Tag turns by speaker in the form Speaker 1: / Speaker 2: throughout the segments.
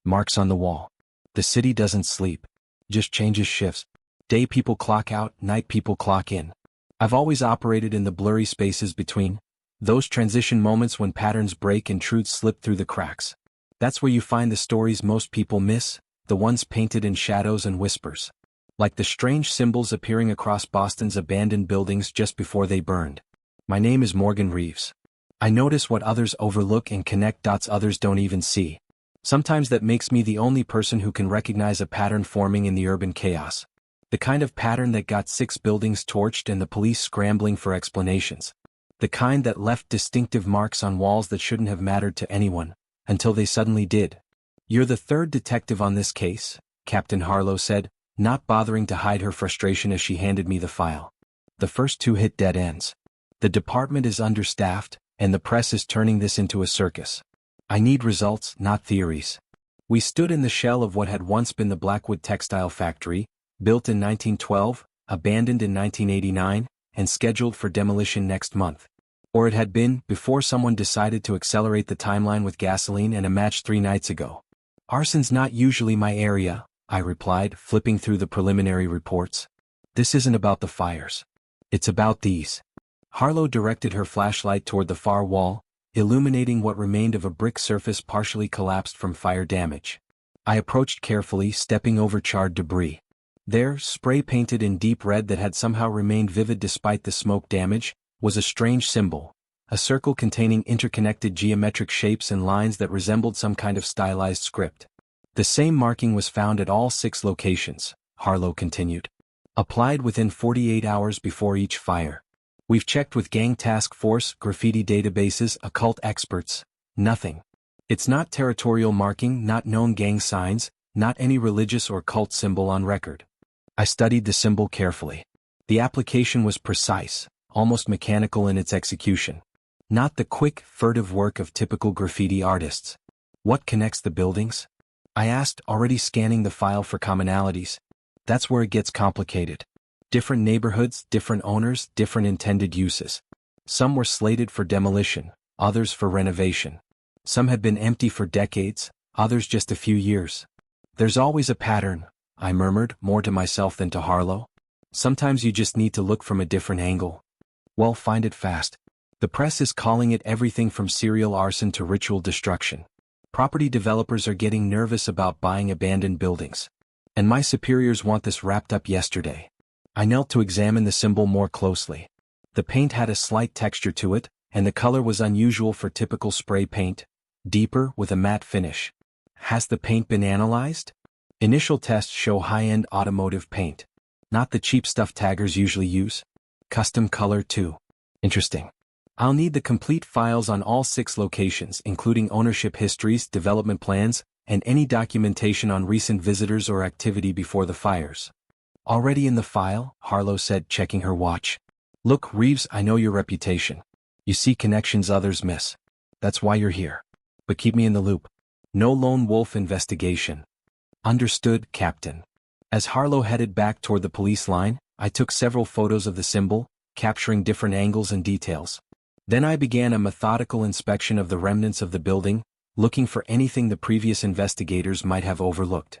Speaker 1: Marks on the wall. The city doesn't sleep. Just changes shifts. Day people clock out, night people clock in. I've always operated in the blurry spaces between. Those transition moments when patterns break and truths slip through the cracks. That's where you find the stories most people miss, the ones painted in shadows and whispers. Like the strange symbols appearing across Boston's abandoned buildings just before they burned. My name is Morgan Reeves. I notice what others overlook and connect dots others don't even see. Sometimes that makes me the only person who can recognize a pattern forming in the urban chaos. The kind of pattern that got 6 buildings torched and the police scrambling for explanations. The kind that left distinctive marks on walls that shouldn't have mattered to anyone, until they suddenly did. You're the third detective on this case, Captain Harlow said, not bothering to hide her frustration as she handed me the file. The first 2 hit dead ends. The department is understaffed, and the press is turning this into a circus. I need results, not theories. We stood in the shell of what had once been the Blackwood Textile Factory, built in 1912, abandoned in 1989, and scheduled for demolition next month. Or it had been, before someone decided to accelerate the timeline with gasoline and a match 3 nights ago. Arson's not usually my area, I replied, flipping through the preliminary reports. This isn't about the fires. It's about these. Harlow directed her flashlight toward the far wall, illuminating what remained of a brick surface partially collapsed from fire damage. I approached carefully, stepping over charred debris. There, spray-painted in deep red that had somehow remained vivid despite the smoke damage, was a strange symbol, a circle containing interconnected geometric shapes and lines that resembled some kind of stylized script. The same marking was found at all 6 locations, Harlow continued. Applied within 48 hours before each fire. We've checked with gang task force, graffiti databases, occult experts. Nothing. It's not territorial marking, not known gang signs, not any religious or cult symbol on record. I studied the symbol carefully. The application was precise, almost mechanical in its execution. Not the quick, furtive work of typical graffiti artists. What connects the buildings? I asked, already scanning the file for commonalities. That's where it gets complicated. Different neighborhoods, different owners, different intended uses. Some were slated for demolition, others for renovation. Some had been empty for decades, others just a few years. There's always a pattern, I murmured, more to myself than to Harlow. Sometimes you just need to look from a different angle. Well, find it fast. The press is calling it everything from serial arson to ritual destruction. Property developers are getting nervous about buying abandoned buildings. And my superiors want this wrapped up yesterday. I knelt to examine the symbol more closely. The paint had a slight texture to it, and the color was unusual for typical spray paint, deeper with a matte finish. Has the paint been analyzed? Initial tests show high-end automotive paint. Not the cheap stuff taggers usually use. Custom color too. Interesting. I'll need the complete files on all 6 locations, including ownership histories, development plans, and any documentation on recent visitors or activity before the fires. Already in the file, Harlow said, checking her watch. Look, Reeves, I know your reputation. You see connections others miss. That's why you're here. But keep me in the loop. No lone wolf investigation. Understood, Captain. As Harlow headed back toward the police line, I took several photos of the symbol, capturing different angles and details. Then I began a methodical inspection of the remnants of the building, looking for anything the previous investigators might have overlooked.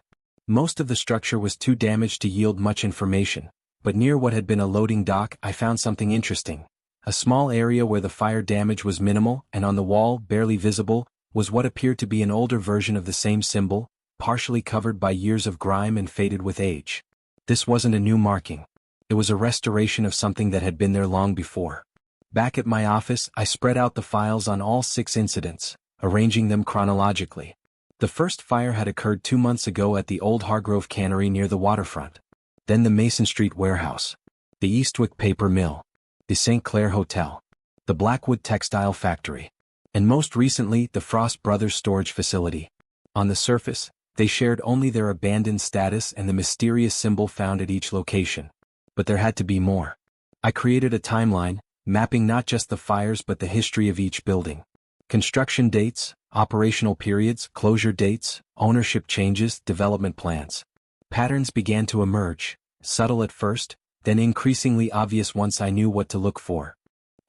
Speaker 1: Most of the structure was too damaged to yield much information, but near what had been a loading dock I found something interesting. A small area where the fire damage was minimal, and on the wall, barely visible, was what appeared to be an older version of the same symbol, partially covered by years of grime and faded with age. This wasn't a new marking. It was a restoration of something that had been there long before. Back at my office, I spread out the files on all 6 incidents, arranging them chronologically. The first fire had occurred 2 months ago at the old Hargrove Cannery near the waterfront. Then the Mason Street warehouse. The Eastwick Paper Mill. The St. Clair Hotel. The Blackwood Textile Factory. And most recently, the Frost Brothers storage facility. On the surface, they shared only their abandoned status and the mysterious symbol found at each location. But there had to be more. I created a timeline, mapping not just the fires but the history of each building. Construction dates, operational periods, closure dates, ownership changes, development plans. Patterns began to emerge, subtle at first, then increasingly obvious once I knew what to look for.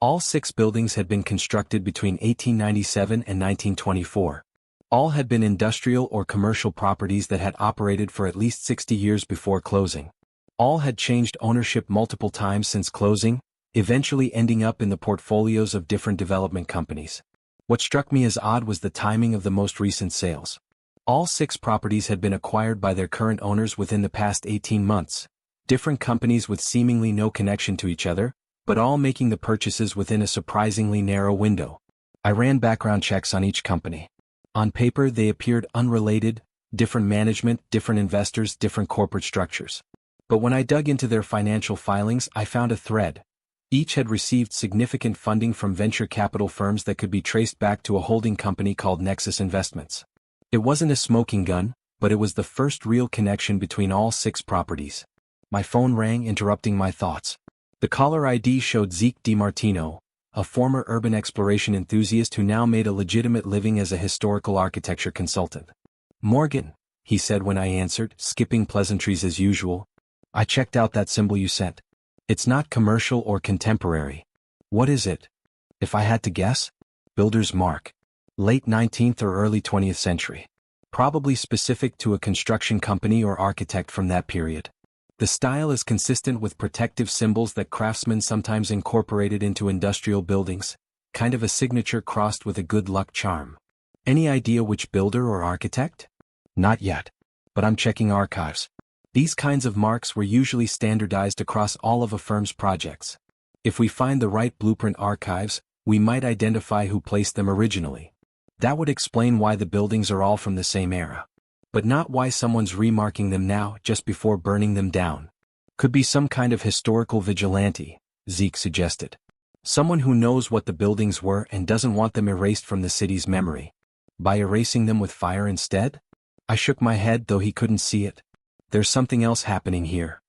Speaker 1: All 6 buildings had been constructed between 1897 and 1924. All had been industrial or commercial properties that had operated for at least 60 years before closing. All had changed ownership multiple times since closing, eventually ending up in the portfolios of different development companies. What struck me as odd was the timing of the most recent sales. All 6 properties had been acquired by their current owners within the past 18 months, different companies with seemingly no connection to each other, but all making the purchases within a surprisingly narrow window. I ran background checks on each company. On paper, they appeared unrelated, different management, different investors, different corporate structures. But when I dug into their financial filings, I found a thread. Each had received significant funding from venture capital firms that could be traced back to a holding company called Nexus Investments. It wasn't a smoking gun, but it was the first real connection between all 6 properties. My phone rang, interrupting my thoughts. The caller ID showed Zeke DiMartino, a former urban exploration enthusiast who now made a legitimate living as a historical architecture consultant. "Morgan," he said when I answered, skipping pleasantries as usual. "I checked out that symbol you sent. It's not commercial or contemporary. What is it?" "If I had to guess? Builder's mark. Late 19th or early 20th century. Probably specific to a construction company or architect from that period. The style is consistent with protective symbols that craftsmen sometimes incorporated into industrial buildings, kind of a signature crossed with a good luck charm. Any idea which builder or architect?" "Not yet. But I'm checking archives. These kinds of marks were usually standardized across all of a firm's projects. If we find the right blueprint archives, we might identify who placed them originally. That would explain why the buildings are all from the same era. But not why someone's remarking them now just before burning them down. Could be some kind of historical vigilante," Zeke suggested. "Someone who knows what the buildings were and doesn't want them erased from the city's memory. By erasing them with fire instead?" I shook my head, though he couldn't see it. "There's something else happening here."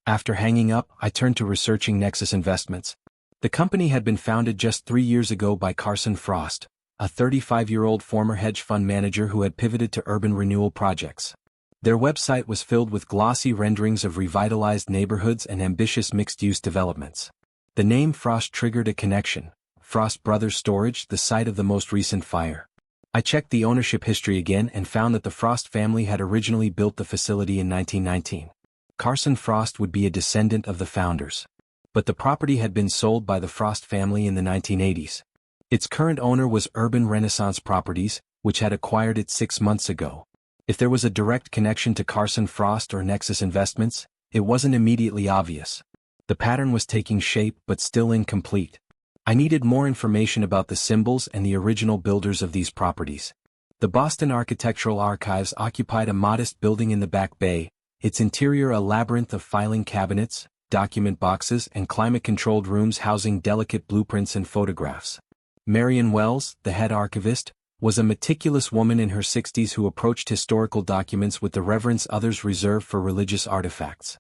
Speaker 1: After hanging up, I turned to researching Nexus Investments. The company had been founded just 3 years ago by Carson Frost, a 35-year-old former hedge fund manager who had pivoted to urban renewal projects. Their website was filled with glossy renderings of revitalized neighborhoods and ambitious mixed-use developments. The name Frost triggered a connection. Frost Brothers Storage, the site of the most recent fire. I checked the ownership history again and found that the Frost family had originally built the facility in 1919. Carson Frost would be a descendant of the founders. But the property had been sold by the Frost family in the 1980s. Its current owner was Urban Renaissance Properties, which had acquired it 6 months ago. If there was a direct connection to Carson Frost or Nexus Investments, it wasn't immediately obvious. The pattern was taking shape but still incomplete. I needed more information about the symbols and the original builders of these properties. The Boston Architectural Archives occupied a modest building in the Back Bay, its interior a labyrinth of filing cabinets, document boxes, and climate-controlled rooms housing delicate blueprints and photographs. Marion Wells, the head archivist, was a meticulous woman in her 60s who approached historical documents with the reverence others reserve for religious artifacts.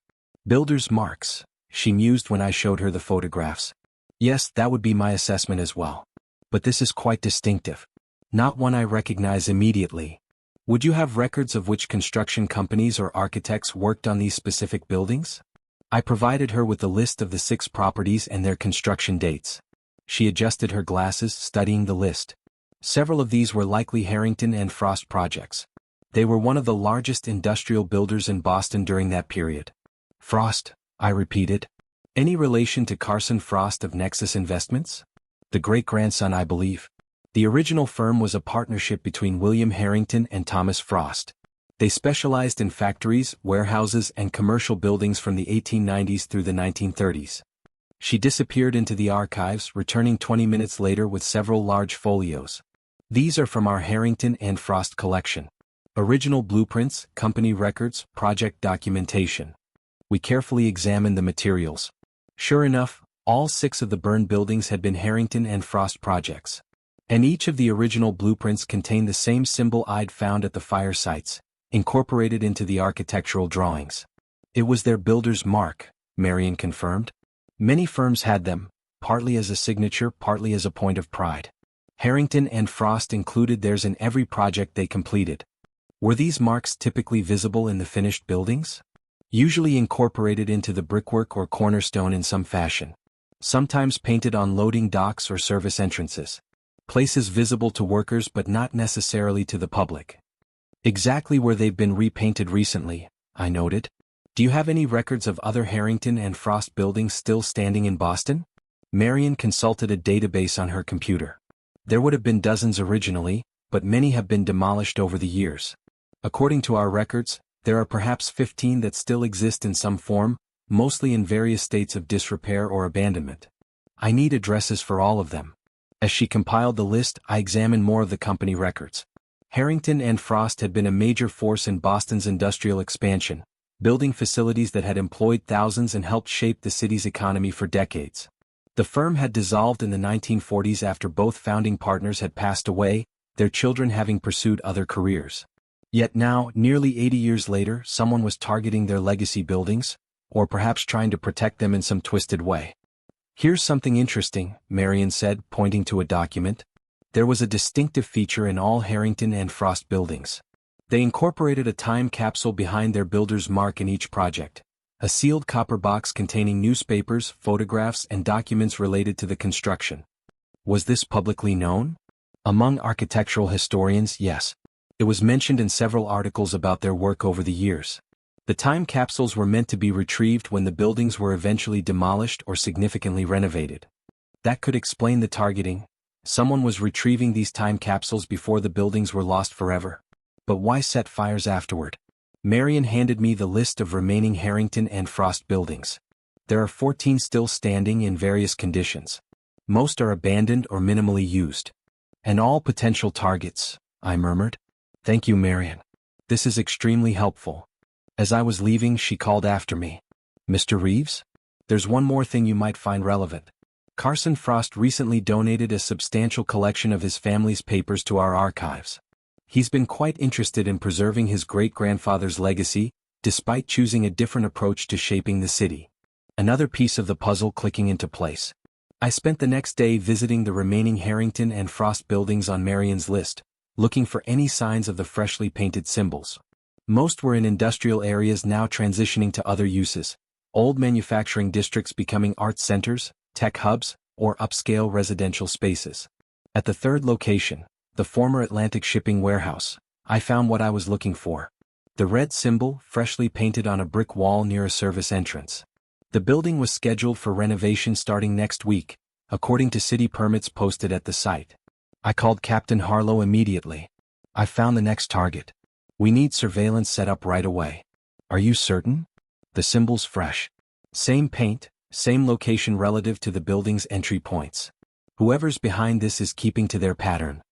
Speaker 1: "Builder's marks," she mused when I showed her the photographs. "Yes, that would be my assessment as well. But this is quite distinctive. Not one I recognize immediately. Would you have records of which construction companies or architects worked on these specific buildings?" I provided her with a list of the 6 properties and their construction dates. She adjusted her glasses, studying the list. Several of these were likely Harrington and Frost projects. They were one of the largest industrial builders in Boston during that period. "Frost," I repeated. "Any relation to Carson Frost of Nexus Investments?" "The great-grandson, I believe. The original firm was a partnership between William Harrington and Thomas Frost. They specialized in factories, warehouses, and commercial buildings from the 1890s through the 1930s. She disappeared into the archives, returning 20 minutes later with several large folios. "These are from our Harrington and Frost collection. Original blueprints, company records, project documentation." We carefully examined the materials. Sure enough, all 6 of the burned buildings had been Harrington and Frost projects. And each of the original blueprints contained the same symbol I'd found at the fire sites, incorporated into the architectural drawings. "It was their builder's mark," Marion confirmed. "Many firms had them, partly as a signature, partly as a point of pride. Harrington and Frost included theirs in every project they completed." "Were these marks typically visible in the finished buildings?" "Usually incorporated into the brickwork or cornerstone in some fashion. Sometimes painted on loading docks or service entrances. places visible to workers but not necessarily to the public. Exactly where they've been repainted recently, I noted. Do you have any records of other Harrington and Frost buildings still standing in Boston? Marion consulted a database on her computer. There would have been dozens originally, but many have been demolished over the years. According to our records, there are perhaps 15 that still exist in some form, mostly in various states of disrepair or abandonment. I need addresses for all of them. As she compiled the list, I examined more of the company records. Harrington and Frost had been a major force in Boston's industrial expansion, building facilities that had employed thousands and helped shape the city's economy for decades. The firm had dissolved in the 1940s after both founding partners had passed away, their children having pursued other careers. Yet now, nearly 80 years later, someone was targeting their legacy buildings, or perhaps trying to protect them in some twisted way. Here's something interesting, Marion said, pointing to a document. There was a distinctive feature in all Harrington and Frost buildings. They incorporated a time capsule behind their builder's mark in each project, a sealed copper box containing newspapers, photographs, and documents related to the construction. Was this publicly known? Among architectural historians, yes. It was mentioned in several articles about their work over the years. The time capsules were meant to be retrieved when the buildings were eventually demolished or significantly renovated. That could explain the targeting. Someone was retrieving these time capsules before the buildings were lost forever. But why set fires afterward? Marion handed me the list of remaining Harrington and Frost buildings. There are 14 still standing in various conditions. Most are abandoned or minimally used. And all potential targets, I murmured. Thank you, Marion. This is extremely helpful. As I was leaving, she called after me. Mr. Reeves? There's one more thing you might find relevant. Carson Frost recently donated a substantial collection of his family's papers to our archives. He's been quite interested in preserving his great-grandfather's legacy, despite choosing a different approach to shaping the city. Another piece of the puzzle clicking into place. I spent the next day visiting the remaining Harrington and Frost buildings on Marion's list, looking for any signs of the freshly painted symbols. Most were in industrial areas now transitioning to other uses, old manufacturing districts becoming art centers, tech hubs, or upscale residential spaces. At the third location, the former Atlantic Shipping Warehouse, I found what I was looking for. The red symbol, freshly painted on a brick wall near a service entrance. The building was scheduled for renovation starting next week, according to city permits posted at the site. I called Captain Harlow immediately. I found the next target. We need surveillance set up right away. Are you certain? The symbol's fresh. Same paint, same location relative to the building's entry points. Whoever's behind this is keeping to their pattern.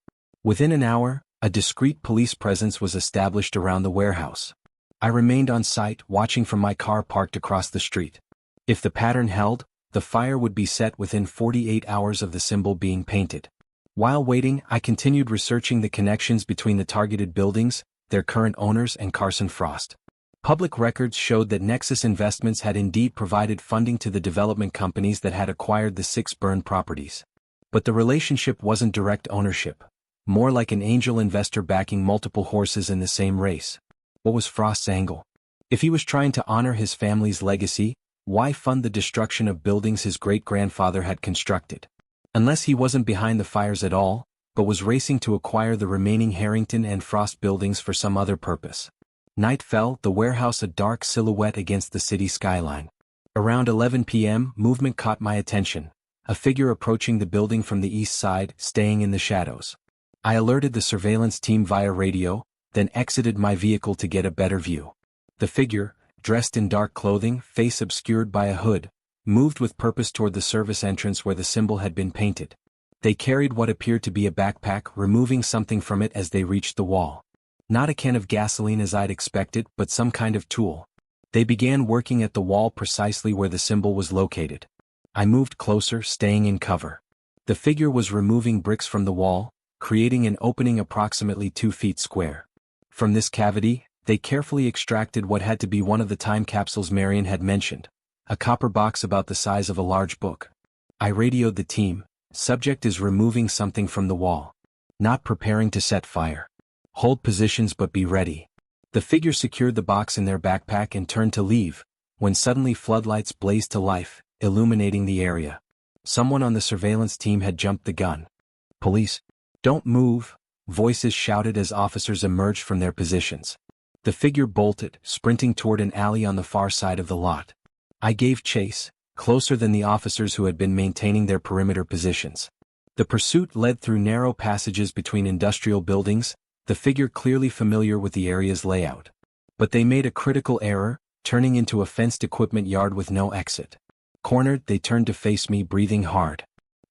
Speaker 1: Within an hour, a discreet police presence was established around the warehouse. I remained on site, watching from my car parked across the street. If the pattern held, the fire would be set within 48 hours of the symbol being painted. While waiting, I continued researching the connections between the targeted buildings, their current owners, and Carson Frost. Public records showed that Nexus Investments had indeed provided funding to the development companies that had acquired the 6 burned properties. But the relationship wasn't direct ownership. More like an angel investor backing multiple horses in the same race. What was Frost's angle? If he was trying to honor his family's legacy, why fund the destruction of buildings his great-grandfather had constructed? Unless he wasn't behind the fires at all, but was racing to acquire the remaining Harrington and Frost buildings for some other purpose. Night fell, the warehouse a dark silhouette against the city skyline. Around 11 p.m., movement caught my attention. A figure approaching the building from the east side, staying in the shadows. I alerted the surveillance team via radio, then exited my vehicle to get a better view. The figure, dressed in dark clothing, face obscured by a hood, moved with purpose toward the service entrance where the symbol had been painted. They carried what appeared to be a backpack, removing something from it as they reached the wall. Not a can of gasoline as I'd expected, but some kind of tool. They began working at the wall precisely where the symbol was located. I moved closer, staying in cover. The figure was removing bricks from the wall, creating an opening approximately 2 feet square. From this cavity, they carefully extracted what had to be one of the time capsules Marion had mentioned, a copper box about the size of a large book. I radioed the team. Subject is removing something from the wall. Not preparing to set fire. Hold positions but be ready. The figure secured the box in their backpack and turned to leave, when suddenly floodlights blazed to life, illuminating the area. Someone on the surveillance team had jumped the gun. Police, "Don't move," voices shouted as officers emerged from their positions. The figure bolted, sprinting toward an alley on the far side of the lot. I gave chase, closer than the officers who had been maintaining their perimeter positions. The pursuit led through narrow passages between industrial buildings, the figure clearly familiar with the area's layout. But they made a critical error, turning into a fenced equipment yard with no exit. Cornered, they turned to face me, breathing hard.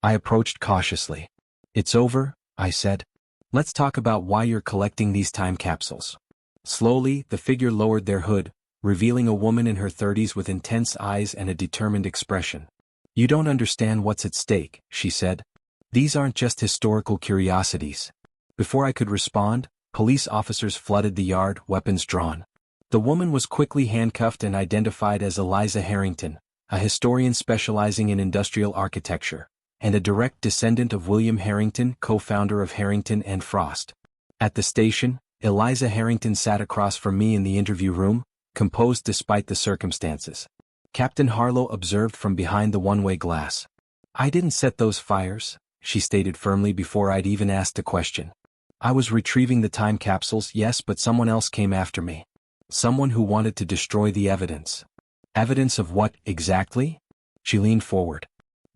Speaker 1: I approached cautiously. "It's over," I said. "Let's talk about why you're collecting these time capsules." Slowly, the figure lowered their hood, revealing a woman in her 30s with intense eyes and a determined expression. "You don't understand what's at stake," she said. "These aren't just historical curiosities." Before I could respond, police officers flooded the yard, weapons drawn. The woman was quickly handcuffed and identified as Eliza Harrington, a historian specializing in industrial architecture, and a direct descendant of William Harrington, co-founder of Harrington and Frost. At the station, Eliza Harrington sat across from me in the interview room, composed despite the circumstances. Captain Harlow observed from behind the one-way glass. "I didn't set those fires," she stated firmly before I'd even asked a question. "I was retrieving the time capsules, yes, but someone else came after me. Someone who wanted to destroy the evidence." "Evidence of what, exactly?" She leaned forward.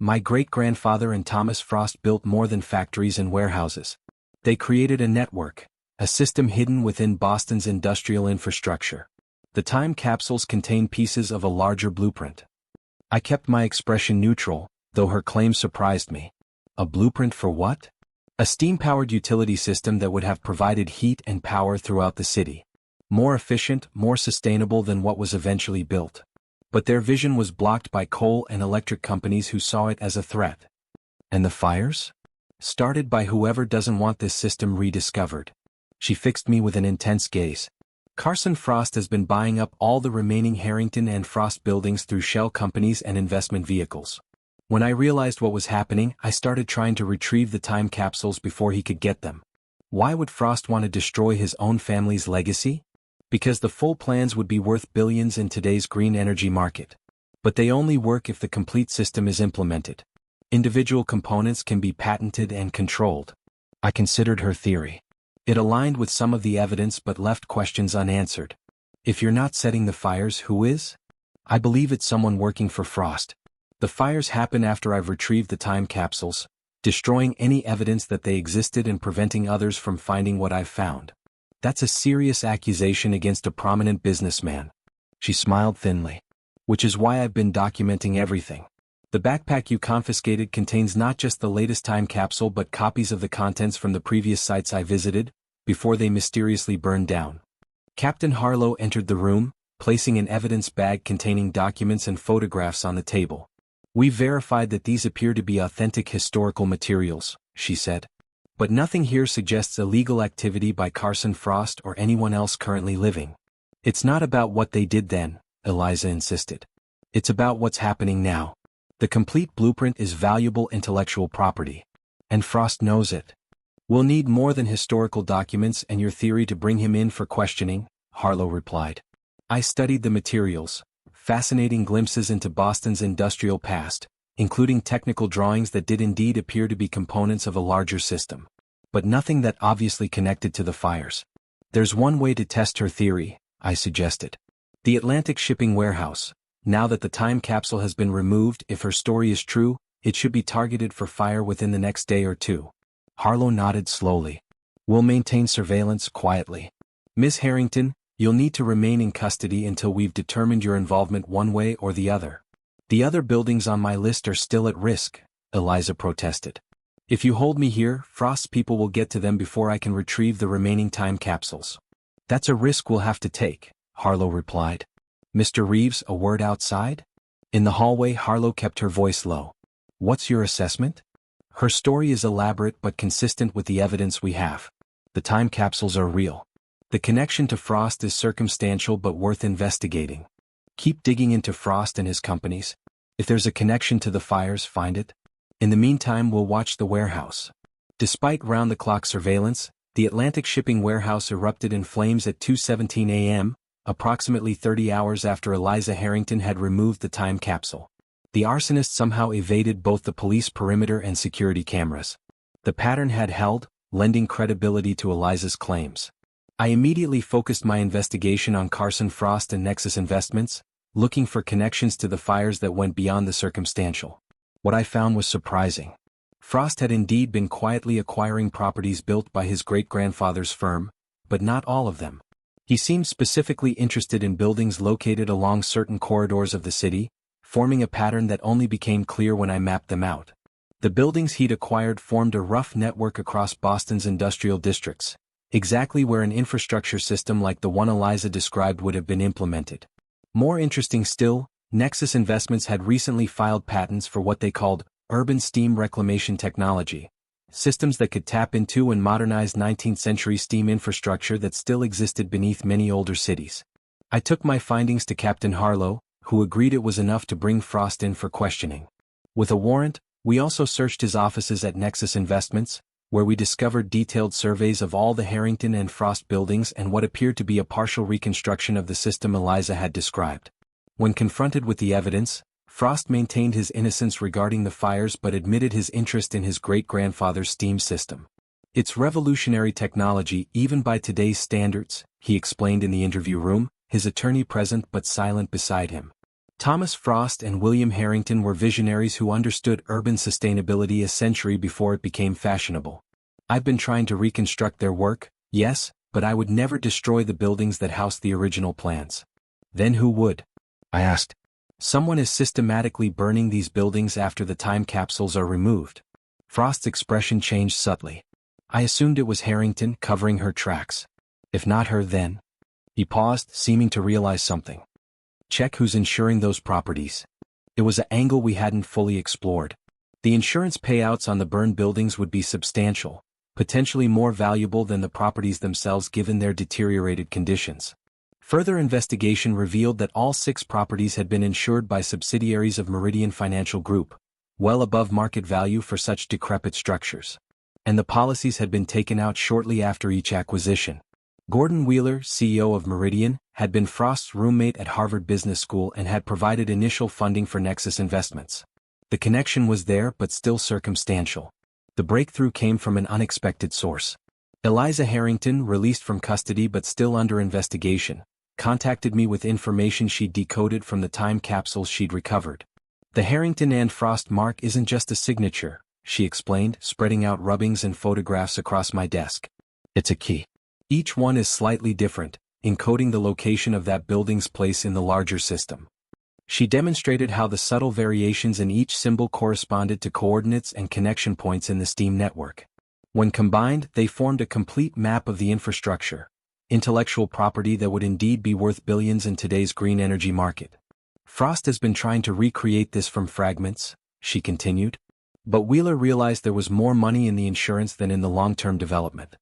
Speaker 1: "My great-grandfather and Thomas Frost built more than factories and warehouses. They created a network, a system hidden within Boston's industrial infrastructure. The time capsules contain pieces of a larger blueprint." I kept my expression neutral, though her claim surprised me. A blueprint for what? A steam-powered utility system that would have provided heat and power throughout the city. More efficient, more sustainable than what was eventually built. But their vision was blocked by coal and electric companies who saw it as a threat. "And the fires? Started by whoever doesn't want this system rediscovered." She fixed me with an intense gaze. "Carson Frost has been buying up all the remaining Harrington and Frost buildings through shell companies and investment vehicles. When I realized what was happening, I started trying to retrieve the time capsules before he could get them. Why would Frost want to destroy his own family's legacy? Because the full plans would be worth billions in today's green energy market. But they only work if the complete system is implemented. Individual components can be patented and controlled." I considered her theory. It aligned with some of the evidence but left questions unanswered. "If you're not setting the fires, who is?" "I believe it's someone working for Frost. The fires happen after I've retrieved the time capsules, destroying any evidence that they existed and preventing others from finding what I've found. That's a serious accusation against a prominent businessman." She smiled thinly. "Which is why I've been documenting everything. The backpack you confiscated contains not just the latest time capsule but copies of the contents from the previous sites I visited, before they mysteriously burned down." Captain Harlow entered the room, placing an evidence bag containing documents and photographs on the table. "We verified that these appear to be authentic historical materials," she said. "But nothing here suggests illegal activity by Carson Frost or anyone else currently living." "It's not about what they did then," Eliza insisted. "It's about what's happening now. The complete blueprint is valuable intellectual property. And Frost knows it. We'll need more than historical documents and your theory to bring him in for questioning," Harlow replied. "I studied the materials, fascinating glimpses into Boston's industrial past, including technical drawings that did indeed appear to be components of a larger system. But nothing that obviously connected to the fires. There's one way to test her theory," I suggested. "The Atlantic shipping warehouse. Now that the time capsule has been removed, if her story is true, it should be targeted for fire within the next day or two." Harlow nodded slowly. "We'll maintain surveillance quietly. Miss Harrington, you'll need to remain in custody until we've determined your involvement one way or the other." "The other buildings on my list are still at risk," Eliza protested. "If you hold me here, Frost's people will get to them before I can retrieve the remaining time capsules." "That's a risk we'll have to take," Harlow replied. "Mr. Reeves, a word outside?" In the hallway, Harlow kept her voice low. "What's your assessment?" "Her story is elaborate but consistent with the evidence we have. The time capsules are real. The connection to Frost is circumstantial but worth investigating. Keep digging into Frost and his companies. If there's a connection to the fires, find it. In the meantime, we'll watch the warehouse." Despite round-the-clock surveillance, the Atlantic shipping warehouse erupted in flames at 2:17 a.m., approximately 30 hours after Eliza Harrington had removed the time capsule. The arsonist somehow evaded both the police perimeter and security cameras. The pattern had held, lending credibility to Eliza's claims. I immediately focused my investigation on Carson Frost and Nexus Investments, looking for connections to the fires that went beyond the circumstantial. What I found was surprising. Frost had indeed been quietly acquiring properties built by his great-grandfather's firm, but not all of them. He seemed specifically interested in buildings located along certain corridors of the city, forming a pattern that only became clear when I mapped them out. The buildings he'd acquired formed a rough network across Boston's industrial districts, exactly where an infrastructure system like the one Eliza described would have been implemented. More interesting still, Nexus Investments had recently filed patents for what they called urban steam reclamation technology, systems that could tap into and modernize 19th-century steam infrastructure that still existed beneath many older cities. I took my findings to Captain Harlow, who agreed it was enough to bring Frost in for questioning. With a warrant, we also searched his offices at Nexus Investments, where we discovered detailed surveys of all the Harrington and Frost buildings and what appeared to be a partial reconstruction of the system Eliza had described. When confronted with the evidence, Frost maintained his innocence regarding the fires but admitted his interest in his great-grandfather's steam system. It's revolutionary technology even by today's standards, he explained in the interview room, his attorney present but silent beside him. Thomas Frost and William Harrington were visionaries who understood urban sustainability a century before it became fashionable. I've been trying to reconstruct their work, yes, but I would never destroy the buildings that housed the original plans. Then who would? I asked. Someone is systematically burning these buildings after the time capsules are removed. Frost's expression changed subtly. I assumed it was Harrington covering her tracks. If not her, then. He paused, seeming to realize something. Check who's insuring those properties. It was an angle we hadn't fully explored. The insurance payouts on the burned buildings would be substantial, potentially more valuable than the properties themselves given their deteriorated conditions. Further investigation revealed that all 6 properties had been insured by subsidiaries of Meridian Financial Group, well above market value for such decrepit structures. And the policies had been taken out shortly after each acquisition. Gordon Wheeler, CEO of Meridian, had been Frost's roommate at Harvard Business School and had provided initial funding for Nexus Investments. The connection was there but still circumstantial. The breakthrough came from an unexpected source. Eliza Harrington, released from custody but still under investigation, contacted me with information she'd decoded from the time capsules she'd recovered. The Harrington and Frost mark isn't just a signature, she explained, spreading out rubbings and photographs across my desk. It's a key. Each one is slightly different, encoding the location of that building's place in the larger system. She demonstrated how the subtle variations in each symbol corresponded to coordinates and connection points in the steam network. When combined, they formed a complete map of the infrastructure, intellectual property that would indeed be worth billions in today's green energy market. Frost has been trying to recreate this from fragments, she continued. But Wheeler realized there was more money in the insurance than in the long-term development.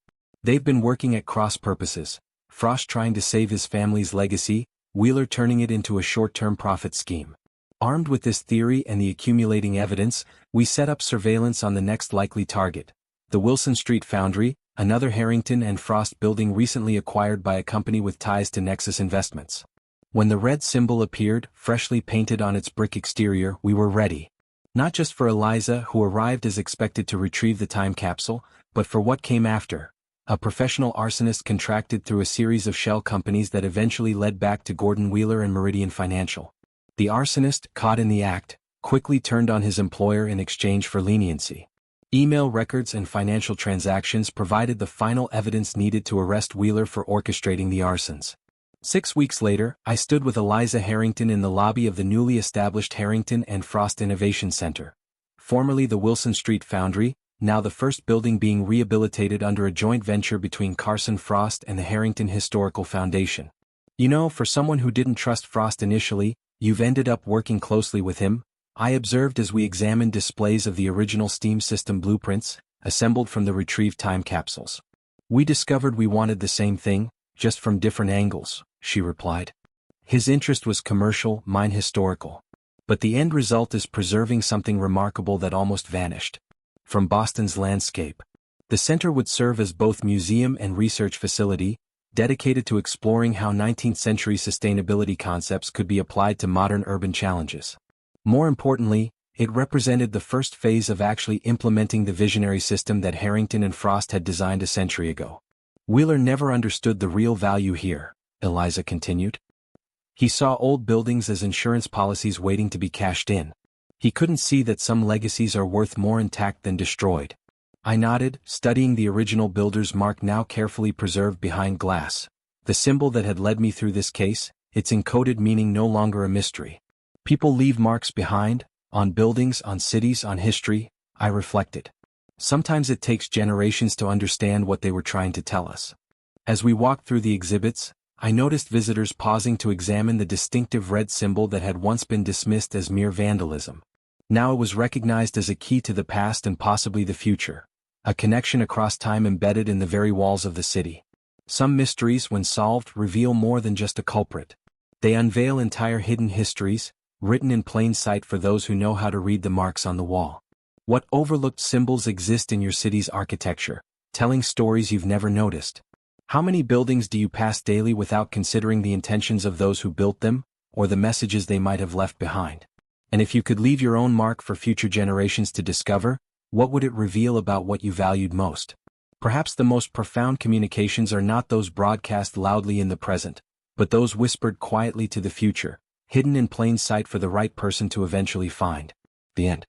Speaker 1: They've been working at cross purposes, Frost trying to save his family's legacy, Wheeler turning it into a short-term profit scheme. Armed with this theory and the accumulating evidence, we set up surveillance on the next likely target, the Wilson Street Foundry, another Harrington and Frost building recently acquired by a company with ties to Nexus Investments. When the red symbol appeared, freshly painted on its brick exterior, we were ready. Not just for Eliza, who arrived as expected to retrieve the time capsule, but for what came after. A professional arsonist contracted through a series of shell companies that eventually led back to Gordon Wheeler and Meridian Financial. The arsonist, caught in the act, quickly turned on his employer in exchange for leniency. Email records and financial transactions provided the final evidence needed to arrest Wheeler for orchestrating the arsons. 6 weeks later, I stood with Eliza Harrington in the lobby of the newly established Harrington and Frost Innovation Center, formerly the Wilson Street Foundry, now the first building being rehabilitated under a joint venture between Carson Frost and the Harrington Historical Foundation. You know, for someone who didn't trust Frost initially, you've ended up working closely with him, I observed as we examined displays of the original steam system blueprints, assembled from the retrieved time capsules. We discovered we wanted the same thing, just from different angles, she replied. His interest was commercial, mine historical. But the end result is preserving something remarkable that almost vanished. From Boston's landscape. The center would serve as both museum and research facility, dedicated to exploring how 19th-century sustainability concepts could be applied to modern urban challenges. More importantly, It represented the first phase of actually implementing the visionary system that Harrington and Frost had designed a century ago. Wheeler never understood the real value here, Eliza continued. He saw old buildings as insurance policies waiting to be cashed in. He couldn't see that some legacies are worth more intact than destroyed. I nodded, studying the original builder's mark now carefully preserved behind glass. The symbol that had led me through this case, its encoded meaning no longer a mystery. People leave marks behind, on buildings, on cities, on history, I reflected. Sometimes it takes generations to understand what they were trying to tell us. As we walked through the exhibits, I noticed visitors pausing to examine the distinctive red symbol that had once been dismissed as mere vandalism. Now it was recognized as a key to the past and possibly the future, a connection across time embedded in the very walls of the city. Some mysteries, when solved, reveal more than just a culprit. They unveil entire hidden histories, written in plain sight for those who know how to read the marks on the wall. What overlooked symbols exist in your city's architecture, telling stories you've never noticed? How many buildings do you pass daily without considering the intentions of those who built them, or the messages they might have left behind? And if you could leave your own mark for future generations to discover, what would it reveal about what you valued most? Perhaps the most profound communications are not those broadcast loudly in the present, but those whispered quietly to the future, hidden in plain sight for the right person to eventually find. The end.